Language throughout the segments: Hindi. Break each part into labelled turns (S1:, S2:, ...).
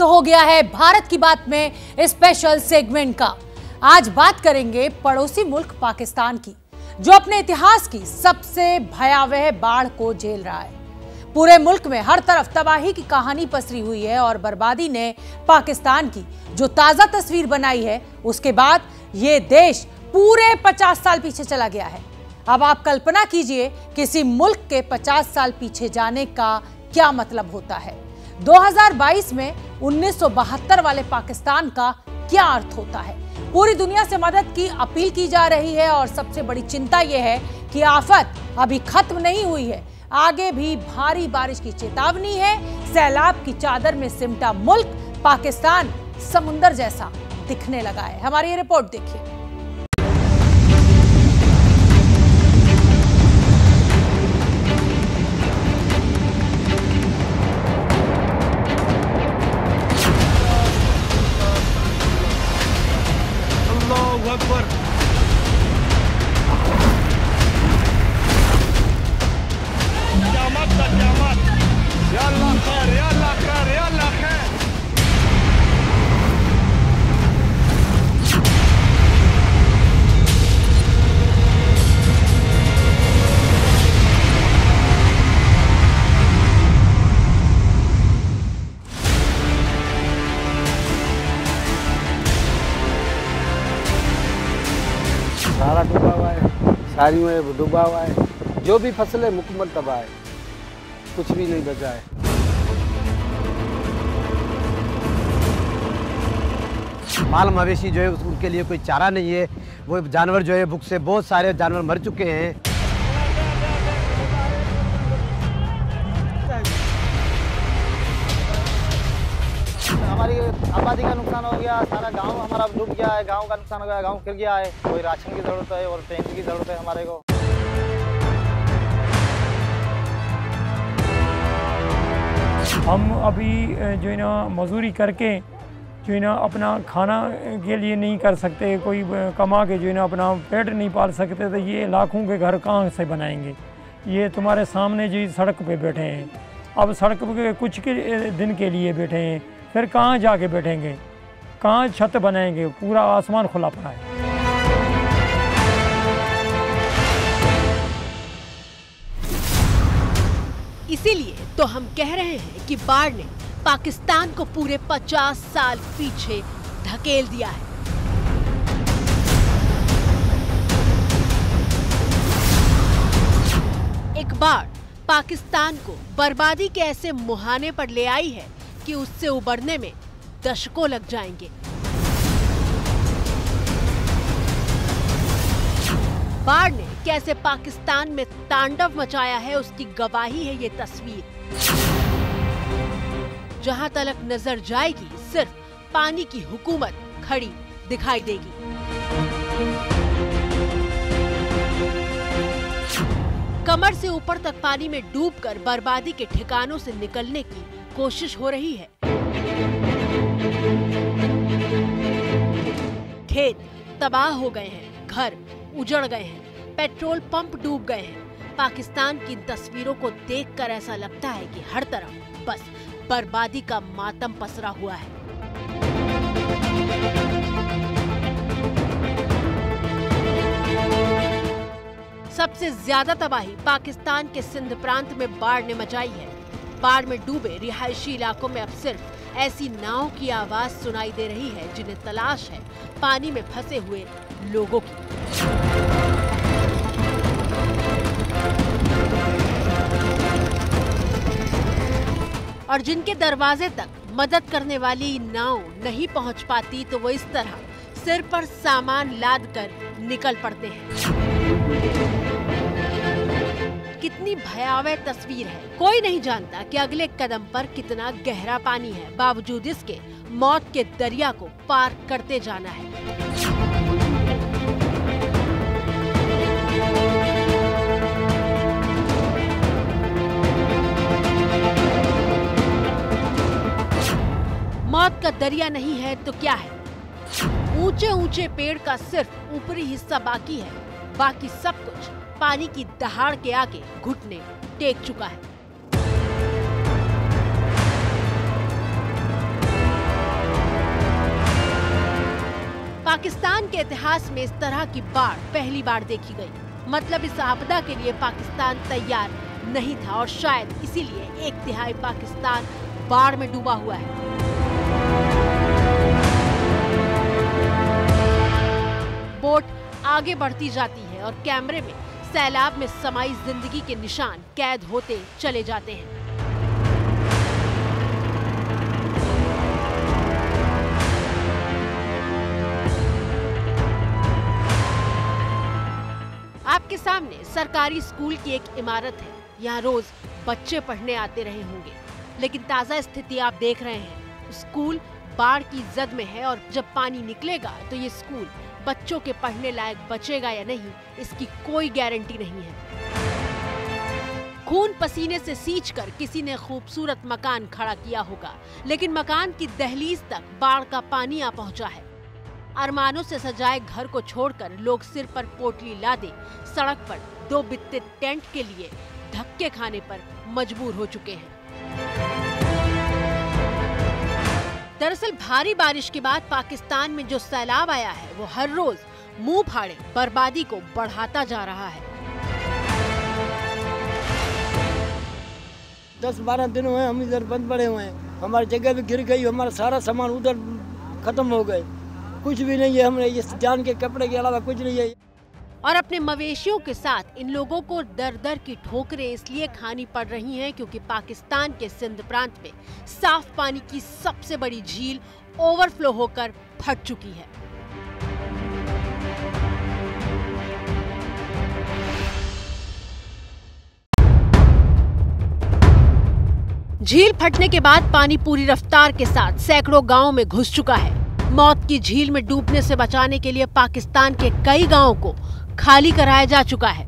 S1: हो गया है भारत की बात में स्पेशल सेगमेंट का। आज बात करेंगे पड़ोसी मुल्क पाकिस्तान की, जो अपने इतिहास की सबसे भयावह बाढ़ को झेल रहा है। पूरे मुल्क में हर तरफ तबाही की कहानी पसरी हुई है और बर्बादी ने पाकिस्तान की जो ताजा तस्वीर बनाई है, उसके बाद ये देश पूरे 50 साल पीछे चला गया है। अब आप कल्पना कीजिए किसी मुल्क के 50 साल पीछे जाने का क्या मतलब होता है। 2022 में 1972 वाले पाकिस्तान का क्या अर्थ होता है। पूरी दुनिया से मदद की अपील की जा रही है और सबसे बड़ी चिंता यह है कि आफत अभी खत्म नहीं हुई है, आगे भी भारी बारिश की चेतावनी है। सैलाब की चादर में सिमटा मुल्क पाकिस्तान समुंदर जैसा दिखने लगा है। हमारी ये रिपोर्ट देखिए।
S2: सारा डूबा हुआ है, सारी में डूबा हुआ है। जो भी फसल है मुकम्मल तबाह है, कुछ भी नहीं बचा है।
S3: माल मवेशी जो है उनके लिए कोई चारा नहीं है। वो जानवर जो है भूख से बहुत सारे जानवर मर चुके हैं।
S4: हमारी आबादी का नुकसान हो गया, सारा गांव हमारा डूब गया है, गांव का नुकसान हो गया, गांव गिर गया है। कोई राशन की ज़रूरत है और पेंशन की ज़रूरत है हमारे को।
S5: हम अभी जो है ना मजदूरी करके जो है ना अपना खाना के लिए नहीं कर सकते, कोई कमा के जो है ना अपना पेट नहीं पाल सकते, तो ये लाखों के घर कहाँ से बनाएंगे। ये तुम्हारे सामने जो सड़क पे बैठे हैं, अब सड़क पे कुछ के दिन के लिए बैठे हैं, फिर कहाँ जाके बैठेंगे, कहाँ छत बनाएंगे, पूरा आसमान खुला पड़ा है।
S6: इसीलिए तो हम कह रहे हैं कि बाढ़ ने पाकिस्तान को पूरे 50 साल पीछे धकेल दिया है। एक बाढ़ पाकिस्तान को बर्बादी के ऐसे मुहाने पर ले आई है कि उससे उबरने में दशकों लग जाएंगे। बाढ़ ने कैसे पाकिस्तान में तांडव मचाया है, उसकी गवाही है ये तस्वीर। जहां तलक नजर जाएगी सिर्फ पानी की हुकूमत खड़ी दिखाई देगी। कमर से ऊपर तक पानी में डूबकर बर्बादी के ठिकानों से निकलने की कोशिश हो रही है। खेत तबाह हो गए हैं, घर उजड़ गए हैं, पेट्रोल पंप डूब गए हैं। पाकिस्तान की तस्वीरों को देखकर ऐसा लगता है कि हर तरफ बस बर्बादी का मातम पसरा हुआ है। सबसे ज्यादा तबाही पाकिस्तान के सिंध प्रांत में बाढ़ ने मचाई है। बाढ़ में डूबे रिहायशी इलाकों में अब सिर्फ ऐसी नावों की आवाज सुनाई दे रही है जिन्हें तलाश है पानी में फंसे हुए लोगों की। और जिनके दरवाजे तक मदद करने वाली नाव नहीं पहुंच पाती, तो वो इस तरह सिर पर सामान लाद कर निकल पड़ते हैं। कितनी भयावह तस्वीर है। कोई नहीं जानता कि अगले कदम पर कितना गहरा पानी है, बावजूद इसके मौत के दरिया को पार करते जाना है। मौत का दरिया नहीं है तो क्या है? ऊंचे ऊंचे पेड़ का सिर्फ ऊपरी हिस्सा बाकी है, बाकी सब कुछ पानी की दहाड़ के आगे घुटने टेक चुका है। पाकिस्तान के इतिहास में इस तरह की बाढ़ पहली बार देखी गई। मतलब इस आपदा के लिए पाकिस्तान तैयार नहीं था और शायद इसीलिए 1/3 पाकिस्तान बाढ़ में डूबा हुआ है। बोट आगे बढ़ती जाती है और कैमरे में सैलाब में समाई जिंदगी के निशान कैद होते चले जाते हैं। आपके सामने सरकारी स्कूल की एक इमारत है। यहाँ रोज बच्चे पढ़ने आते रहे होंगे, लेकिन ताजा स्थिति आप देख रहे हैं। स्कूल बाढ़ की जद में है और जब पानी निकलेगा तो ये स्कूल बच्चों के पढ़ने लायक बचेगा या नहीं, इसकी कोई गारंटी नहीं है। खून पसीने से सींचकर किसी ने खूबसूरत मकान खड़ा किया होगा, लेकिन मकान की दहलीज तक बाढ़ का पानी आ पहुंचा है। अरमानों से सजाए घर को छोड़कर लोग सिर पर पोटली लादे सड़क पर 2 बित्ते टेंट के लिए धक्के खाने पर मजबूर हो चुके हैं। दरअसल भारी बारिश के बाद पाकिस्तान में जो सैलाब आया है वो हर रोज मुंह फाड़े बर्बादी को बढ़ाता जा रहा है।
S7: 10-12 दिन हुए हम इधर बंद पड़े हुए हैं। हमारी जगह भी गिर गई, हमारा सारा सामान उधर खत्म हो गए। कुछ भी नहीं है, हमने ये जान के कपड़े के अलावा कुछ नहीं है।
S6: और अपने मवेशियों के साथ इन लोगों को दर दर की ठोकरें इसलिए खानी पड़ रही हैं क्योंकि पाकिस्तान के सिंध प्रांत में साफ पानी की सबसे बड़ी झील ओवरफ्लो होकर फट चुकी है। झील फटने के बाद पानी पूरी रफ्तार के साथ सैकड़ों गांवों में घुस चुका है। मौत की झील में डूबने से बचाने के लिए पाकिस्तान के कई गांवों को खाली कराया जा चुका है।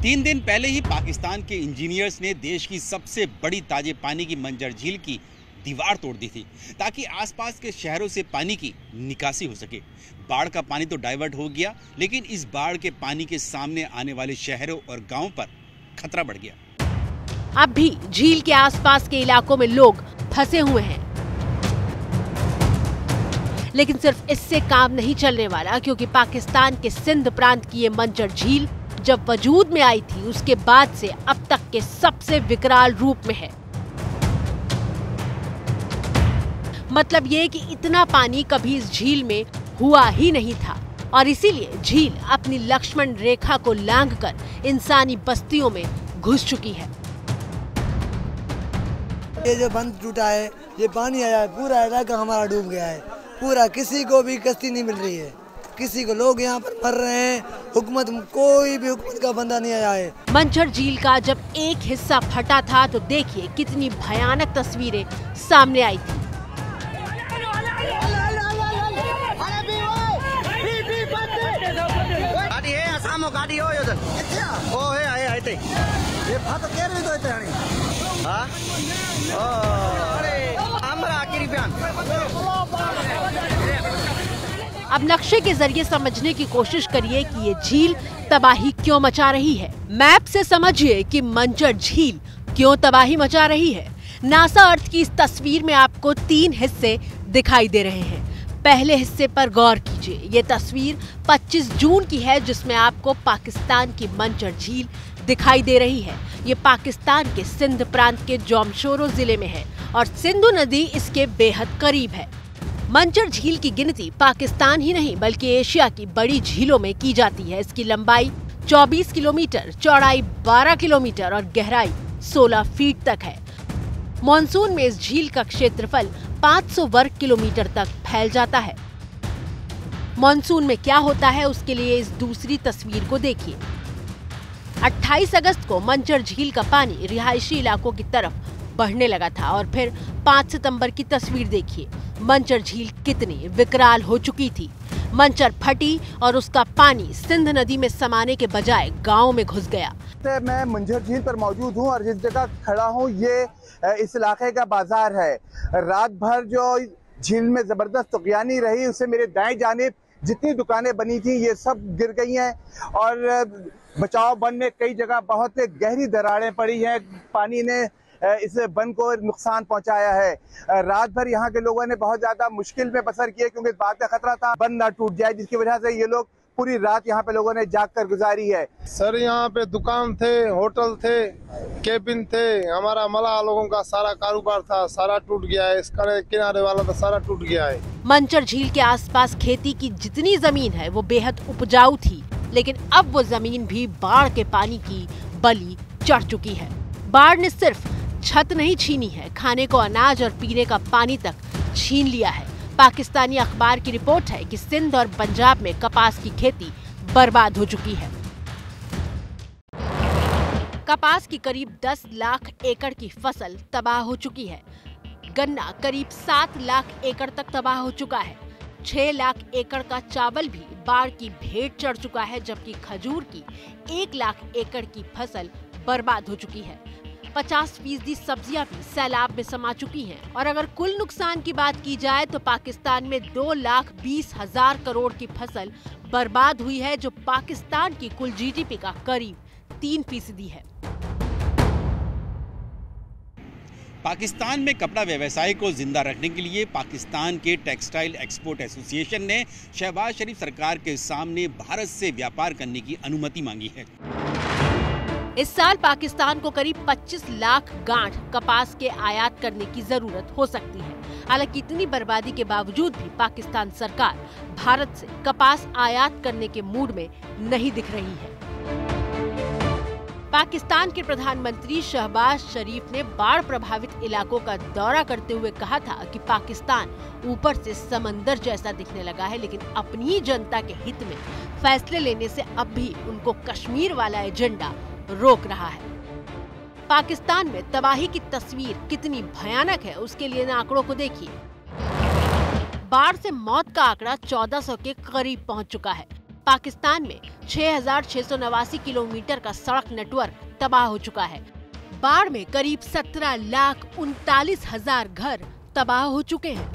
S8: 3 दिन पहले ही पाकिस्तान के इंजीनियर्स ने देश की सबसे बड़ी ताजे पानी की मंजर झील की दीवार तोड़ दी थी ताकि आसपास के शहरों से पानी की निकासी हो सके। बाढ़ का पानी तो डाइवर्ट हो गया, लेकिन इस बाढ़ के पानी के सामने आने वाले शहरों और गांवों पर खतरा बढ़ गया।
S6: अब भी झील के आसपास के इलाकों में लोग फंसे हुए हैं, लेकिन सिर्फ इससे काम नहीं चलने वाला क्योंकि पाकिस्तान के सिंध प्रांत की ये मंजर झील जब वजूद में आई थी उसके बाद से अब तक के सबसे विकराल रूप में है। मतलब ये कि इतना पानी कभी इस झील में हुआ ही नहीं था और इसीलिए झील अपनी लक्ष्मण रेखा को लांघकर इंसानी बस्तियों में घुस चुकी है।
S7: ये जो बंद टूटा है, ये पानी आया है, पूरा इलाका हमारा डूब गया है। पूरा किसी को भी कश्ती नहीं मिल रही है, किसी को लोग यहाँ पर मर रहे हैं। हुकूमत, कोई भी हुकूमत का बंदा नहीं आया है।
S6: मंजर झील का जब एक हिस्सा फटा था तो देखिए कितनी भयानक तस्वीरें सामने आई थी। अब नक्शे के जरिए समझने की कोशिश करिए कि ये झील तबाही क्यों मचा रही है। मैप से समझिए कि मंजर झील क्यों तबाही मचा रही है। नासा अर्थ की इस तस्वीर में आपको 3 हिस्से दिखाई दे रहे हैं। पहले हिस्से पर गौर कीजिए। ये तस्वीर 25 जून की है जिसमें आपको पाकिस्तान की मंजर झील दिखाई दे रही है। ये पाकिस्तान के सिंध प्रांत के जोमशोरो जिले में है और सिंधु नदी इसके बेहद करीब है। मंजर झील की गिनती पाकिस्तान ही नहीं बल्कि एशिया की बड़ी झीलों में की जाती है। इसकी लंबाई 24 किलोमीटर, चौड़ाई 12 किलोमीटर और गहराई 16 फीट तक है। मॉनसून में इस झील का क्षेत्रफल 500 वर्ग किलोमीटर तक फैल जाता है। मॉनसून में क्या होता है उसके लिए इस दूसरी तस्वीर को देखिए। 28 अगस्त को मंजर झील का पानी रिहायशी इलाकों की तरफ बढ़ने लगा था और फिर 5 सितंबर की तस्वीर देखिए। मंजर झील कितनी विकराल हो चुकी थी। मंजर फटी और उसका पानी सिंध नदी में समाने के बजाय गांव में घुस गया।
S9: मैं मंजर झील पर मौजूद हूं और जिस जगह खड़ा हूं ये इस इलाके का बाजार है। रात भर जो झील में जबरदस्त तुगयानी रही, उससे मेरे दाएं जानिब जितनी दुकानें बनी थी ये सब गिर गई हैं और बचाव बंद में कई जगह बहुत गहरी दरारें पड़ी हैं। पानी ने इस बंद को नुकसान पहुंचाया है। रात भर यहाँ के लोगों ने बहुत ज्यादा मुश्किल में बसर किया क्योंकि इस बात का खतरा था बंद ना टूट जाए, जिसकी वजह से ये लोग पूरी रात यहाँ पे लोगों ने जाग कर गुजारी है।
S10: सर यहाँ पे दुकान थे, होटल थे, केबिन थे, हमारा मलाह लोगों का सारा कारोबार था, सारा टूट गया है। इसका किनारे वाला तो सारा टूट गया है।
S6: मंचर झील के आसपास खेती की जितनी जमीन है वो बेहद उपजाऊ थी, लेकिन अब वो जमीन भी बाढ़ के पानी की बलि चढ़ चुकी है। बाढ़ ने सिर्फ छत नहीं छीनी है, खाने को अनाज और पीने का पानी तक छीन लिया है। पाकिस्तानी अखबार की रिपोर्ट है कि सिंध और पंजाब में कपास की खेती बर्बाद हो चुकी है। कपास की करीब 10 लाख एकड़ की फसल तबाह हो चुकी है। गन्ना करीब 7 लाख एकड़ तक तबाह हो चुका है। 6 लाख एकड़ का चावल भी बाढ़ की भेंट चढ़ चुका है, जबकि खजूर की 1 लाख एकड़ की फसल बर्बाद हो चुकी है। 50% सब्जियां भी सैलाब में समा चुकी हैं। और अगर कुल नुकसान की बात की जाए तो पाकिस्तान में 2,20,000 करोड़ की फसल बर्बाद हुई है, जो पाकिस्तान की कुल जीडीपी का करीब 3% है।
S8: पाकिस्तान में कपड़ा व्यवसाय को जिंदा रखने के लिए पाकिस्तान के टेक्सटाइल एक्सपोर्ट एसोसिएशन ने शहबाज शरीफ सरकार के सामने भारत से व्यापार करने की अनुमति मांगी है।
S6: इस साल पाकिस्तान को करीब 25 लाख गांठ कपास के आयात करने की जरूरत हो सकती है। हालांकि इतनी बर्बादी के बावजूद भी पाकिस्तान सरकार भारत से कपास आयात करने के मूड में नहीं दिख रही है। पाकिस्तान के प्रधानमंत्री शहबाज शरीफ ने बाढ़ प्रभावित इलाकों का दौरा करते हुए कहा था कि पाकिस्तान ऊपर से समंदर जैसा दिखने लगा है, लेकिन अपनी जनता के हित में फैसले लेने से अब भी उनको कश्मीर वाला एजेंडा रोक रहा है। पाकिस्तान में तबाही की तस्वीर कितनी भयानक है उसके लिए आंकड़ों को देखिए। बाढ़ से मौत का आंकड़ा 1400 के करीब पहुंच चुका है। पाकिस्तान में 6,689 किलोमीटर का सड़क नेटवर्क तबाह हो चुका है। बाढ़ में करीब 17,39,000 घर तबाह हो चुके हैं।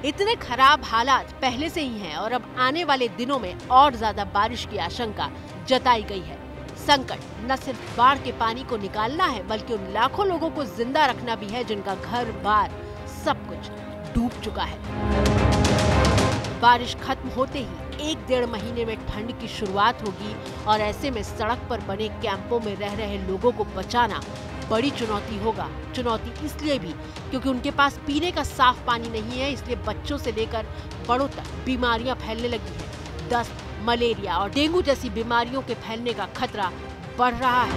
S6: इतने खराब हालात पहले से ही हैं और अब आने वाले दिनों में और ज्यादा बारिश की आशंका जताई गई है। संकट न सिर्फ बाढ़ के पानी को निकालना है, बल्कि उन लाखों लोगों को जिंदा रखना भी है जिनका घर बार सब कुछ डूब चुका है। बारिश खत्म होते ही 1-1.5 महीने में ठंड की शुरुआत होगी और ऐसे में सड़क पर बने कैंपों में रह रहे लोगों को बचाना बड़ी चुनौती होगा। चुनौती इसलिए भी क्योंकि उनके पास पीने का साफ पानी नहीं है, इसलिए बच्चों से लेकर बड़ों तक बीमारियां फैलने लगी हैं। दस्त, मलेरिया और डेंगू जैसी बीमारियों के फैलने का खतरा बढ़ रहा है।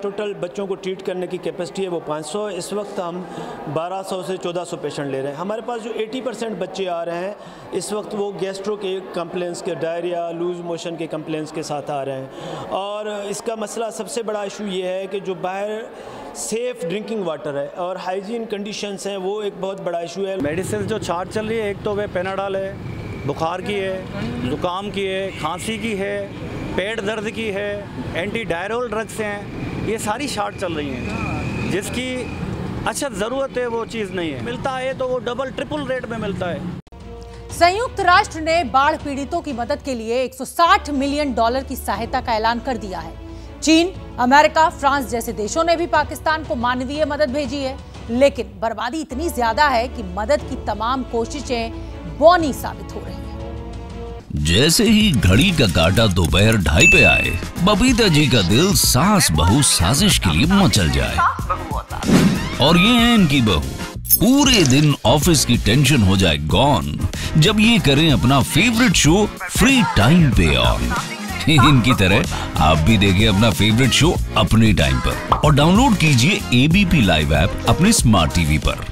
S11: टोटल बच्चों को ट्रीट करने की कैपेसिटी है वो 500। इस वक्त हम 1200 से 1400 पेशेंट ले रहे हैं। हमारे पास जो 80% बच्चे आ रहे हैं इस वक्त वो गैस्ट्रो के कंप्लेंट्स के, डायरिया, लूज मोशन के कंप्लेंट्स के साथ आ रहे हैं। और इसका मसला सबसे बड़ा इशू ये है कि जो बाहर सेफ़ ड्रिंकिंग वाटर है और हाइजीन कंडीशंस हैं वो एक बहुत बड़ा इशू है।
S12: मेडिसिन जो चार्ट चल रही है, एक तो वे पेनाडॉल है, बुखार की है, ज़ुकाम की है, खांसी की है, पेट दर्द की है, एंटी डायरोल ड्रग्स हैं, ये सारी शार्ट चल रही हैं। जिसकी अच्छा ज़रूरत है वो चीज़ नहीं है, मिलता है तो वो डबल ट्रिपल रेट में मिलता है।
S1: संयुक्त राष्ट्र ने बाढ़ पीड़ितों की मदद के लिए $160 मिलियन की सहायता का ऐलान कर दिया है। चीन, अमेरिका, फ्रांस जैसे देशों ने भी पाकिस्तान को मानवीय मदद भेजी है, लेकिन बर्बादी इतनी ज्यादा है कि मदद की तमाम कोशिशें बौनी साबित हो रही हैं।
S13: जैसे ही घड़ी का काटा दोपहर 2:30 पे आए, बबीता जी का दिल सास बहू साजिश के लिए मचल जाए। और ये है इनकी बहू, पूरे दिन ऑफिस की टेंशन हो जाए गॉन जब ये करें अपना फेवरेट शो फ्री टाइम पे ऑन। इनकी तरह आप भी देखें अपना फेवरेट शो अपने टाइम पर और डाउनलोड कीजिए ABP लाइव ऐप अपने स्मार्ट टीवी पर।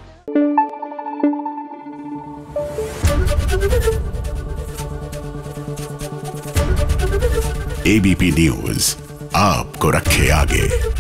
S14: ABP न्यूज आपको रखे आगे।